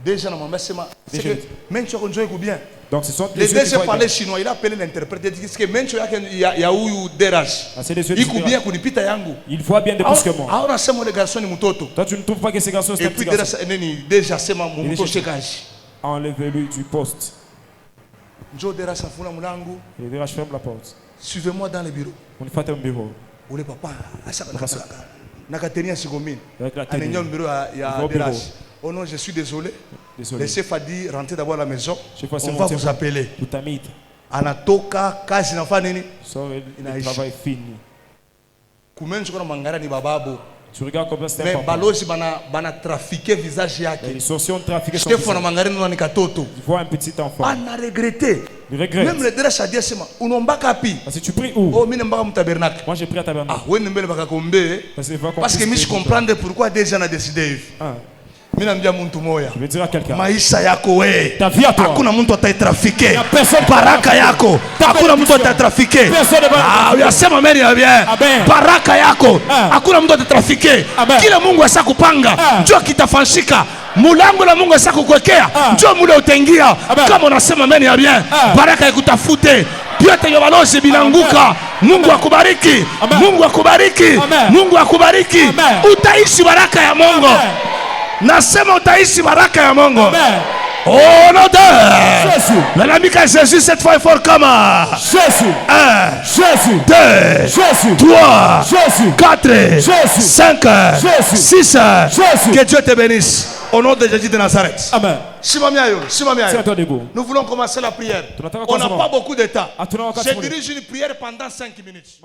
Déjà na mama sema c'est que mencho konjoy ku bien. Donc ce sont les deux parlaient chinois, il a appelé l'interprète, il dit que mencho yake ya huyu DRH. Il ku bien kunipita yangu. Il voit bien de plus que moi. Aona sema le garçon ni mtoto. Toi tu ne trouves pas que ce garçon c'est un petit garçon. Et puis déjà sema mtoto shekaji. Enlevez-lui du poste. Njo DRH afuna mulangu. Le DRH ferme la porte. Suivez-moi dans le bureau. On fait un bureau. Ule papa asaka nakatenia sigomine. Avec la Anenya bureau ya DRH. Oh non, je suis désolé. Le chef a dit rentrez d'abord à la maison. On va vous appeler. Anatoka kazi nafanya nini? Le travail fini. Kumenzo kuna mangara ni bababo. Tu regardes comme ça c'est mais balozi bana trafiquer visage yake. Ils sont trafiqués son visage. Ni katoto. Tu vois un petit enfant. Ana regretté. Il regrette. Même le DRH a dit sema unombaka pi. Parce que tu pries où? Oh mine mbaka mu tabernacle. Moi j'ai prié à tabernacle. Ah, wewe mbele baka kombe. Parce que je comprendre pourquoi des gens ont décidé. Je vais dire à quelqu'un. Maisha yako we. Ta vie à toi. Hakuna mtu atatrafiquer. Personne baraka yako. Hakuna mtu atatrafiquer. Ah, uyasema mimi ya bien. Baraka yako. Hakuna mtu atatrafiquer. Kila Mungu asakupanga njoo kitafanyika. Mulango la Mungu asakukwekea njoo mule utengia. Kama unasema mimi ya bien. Baraka ikutafute. Vyote vya balozi binanguka. Mungu akubariki. Mungu akubariki. Mungu akubariki. Utaishi baraka ya Mungu. Nasema utaishi baraka ya Mungu. Oh non de Jésus. L'amica Jésus cette fois il faut comme Jésus. 1 Jésus. 2 Jésus. 3 Jésus. 4 Jésus. 5 Jésus. 6 Jésus. Que Dieu te bénisse au nom de Jésus de Nazareth. Amen. Nous voulons commencer la prière. On n'a pas beaucoup de temps. Je dirige une prière pendant 5 minutes.